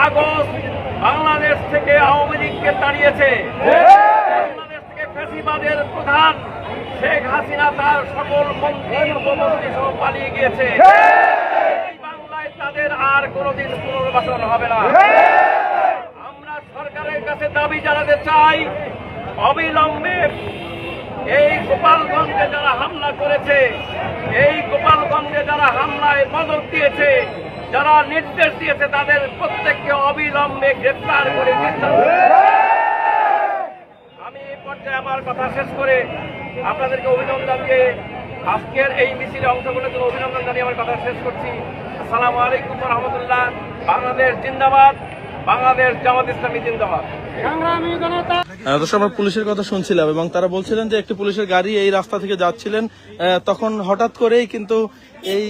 August Bangladesh থেকে আওয়ামী লীগকে তাড়িয়েছে। বাংলাদেশ থেকে ফ্যাসিবাদের প্রধান শেখ হাসিনা তার সকল মন্ত্রী উপমন্ত্রী সহ পালিয়ে গিয়েছে। এই বাংলায় তাদের আর কোনোদিন পুনর্বাসন হবে না। আমরা সরকারের কাছে দাবি জানাতে চাই, অবিলম্বে এই গোপালগঞ্জে যারা হামলা করেছে, এই গোপালগঞ্জে যারা হামলায় মদত দিয়েছে, যারা নির্দেশ দিয়েছে, তাদের প্রত্যেককে অবিলম্বে গ্রেফতার করে দিতে হবে। আমি এই পর্যায়ে আমার কথা শেষ করে আপনাদেরকে অভিনন্দন দিয়ে আজকের এই মিছিলে অংশগ্রহণের জন্য অভিনন্দন জানিয়ে আমার কথা শেষ করছি। আসসালামু আলাইকুম ওয়া রাহমাতুল্লাহ। বাংলাদেশ জিন্দাবাদ, বাংলাদেশ জামাত ইসলামী জিন্দাবাদ। আমরা পুলিশের কথা শুনছিলাম এবং তারা বলছিলেন যে একটি পুলিশের গাড়ি এই রাস্তা থেকে যাচ্ছিলেন, তখন হঠাৎ করেই কিন্তু এই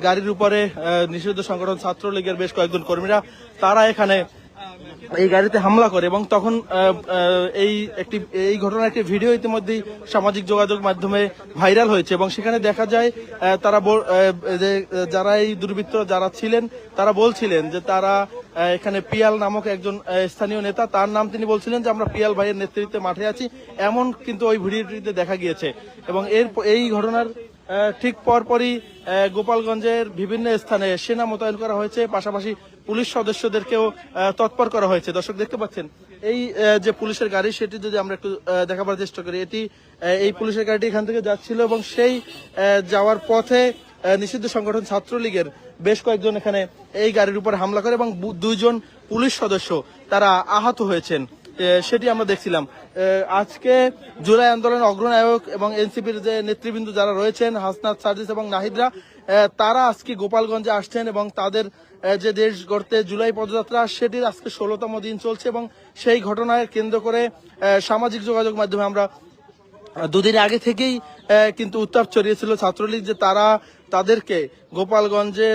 গাড়ির উপরে নিষিদ্ধ সংগঠন ছাত্রলীগের বেশ কয়েকজন কর্মীরা তারা এখানে এই গাড়িতে হামলা করে এবং তখন এই ঘটনার একটি ভিডিও ইতিমধ্যেই সামাজিক যোগাযোগ মাধ্যমে ভাইরাল হয়েছে এবং সেখানে দেখা যায় তারা যারা এই দুর্বৃত্ত যারা ছিলেন তারা বলছিলেন যে তারা এখানে পিয়াল নামক একজন স্থানীয় নেতা, তার নাম তিনি বলছিলেন যে আমরা পিয়াল ভাইয়ের নেতৃত্বে মাঠে আছি, এমন কিন্তু ওই ভিডিওটিতে দেখা গিয়েছে। এবং এই ঘটনার ঠিক পরপরই গোপালগঞ্জের বিভিন্ন স্থানে সেনা মোতায়েন করা হয়েছে, পাশাপাশি পুলিশ সদস্যদেরকেও তৎপর করা হয়েছে। দর্শক দেখতে পাচ্ছেন এই যে পুলিশের গাড়ি, সেটি যদি আমরা একটু দেখাবার চেষ্টা করি, এই পুলিশের গাড়িটি এখান থেকে যাচ্ছিল এবং সেই যাওয়ার পথে নিষিদ্ধ সংগঠন ছাত্রলীগের বেশ কয়েকজন এখানে এই গাড়ির উপর হামলা করে এবং 2 জন পুলিশ সদস্য তারা আহত হয়েছেন, সেটি আমরা দেখছিলাম। আজকে জুলাই আন্দোলনের অগ্রনায়ক এবং এনসিপির যে নেতৃবৃন্দ যারা রয়েছেন, হাসনাত, সার্জিস এবং নাহিদরা, তারা আজকে গোপালগঞ্জে আসছেন এবং তাদের যে দেশ গড়তে জুলাই পদযাত্রা, সেটির আজকে 16তম দিন চলছে এবং সেই ঘটনায় কেন্দ্র করে সামাজিক যোগাযোগ মাধ্যমে আমরা 2 দিন আগে থেকেই কিন্তু উত্তাপ ছড়িয়েছিল ছাত্রলীগ যে তারা তাদেরকে গোপালগঞ্জে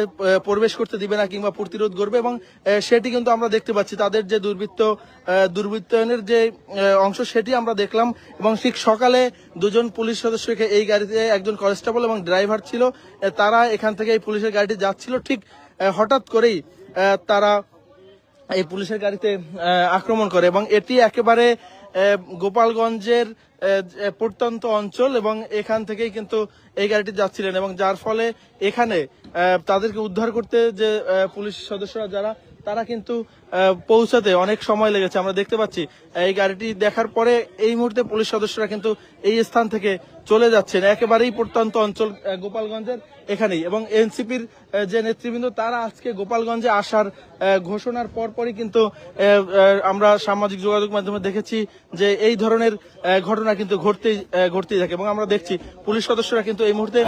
প্রবেশ করতে দিবে না কিংবা প্রতিরোধ করবে এবং সেটি কিন্তু আমরা দেখতে পাচ্ছি। তাদের যে দুর্বৃত্তায়নের যে অংশ, সেটি আমরা দেখলাম এবং ঠিক সকালে 2 জন পুলিশ সদস্যকে এই গাড়িতে, একজন কনস্টেবল এবং ড্রাইভার ছিল, তারা এখান থেকে এই পুলিশের গাড়িটি যাচ্ছিল, ঠিক হঠাৎ করেই তারা এই পুলিশের গাড়িতে আক্রমণ করে এবং এটি একেবারে গোপালগঞ্জের প্রত্যন্ত অঞ্চল এবং এখান থেকেই কিন্তু এই গাড়িটি যাচ্ছিলেন এবং যার ফলে এখানে তাদেরকে উদ্ধার করতে যে পুলিশ সদস্যরা যারা, তারা কিন্তু পৌঁছাতে অনেক সময় লেগেছে। আমরা দেখতে পাচ্ছি এই গাড়িটি দেখার পরে এই মুহূর্তে পুলিশ সদস্যরা কিন্তু এই স্থান থেকে চলে যাচ্ছেন, একেবারেই প্রত্যন্ত অঞ্চল গোপালগঞ্জের এখানেই। এবং এনসিপির যে নেতৃবৃন্দ, তারা আজকে গোপালগঞ্জে আসার ঘোষণার পরপরই কিন্তু আমরা সামাজিক যোগাযোগ মাধ্যমে দেখেছি যে এই ধরনের ঘটনা কিন্তু ঘটতেই থাকে এবং আমরা দেখছি পুলিশ সদস্যরা কিন্তু এই মুহূর্তে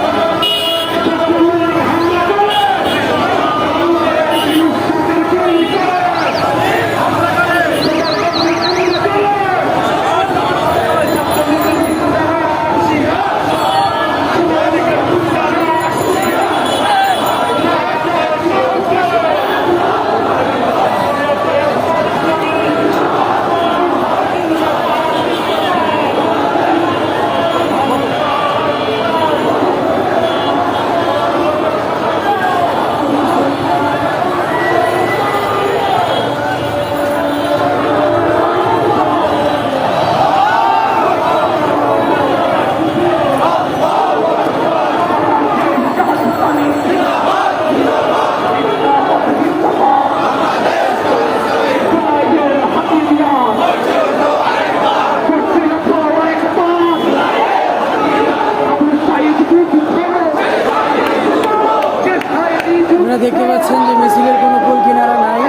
দেখতে পাচ্ছেন যে মিছিলের কোনো কুল কিনারা নাই।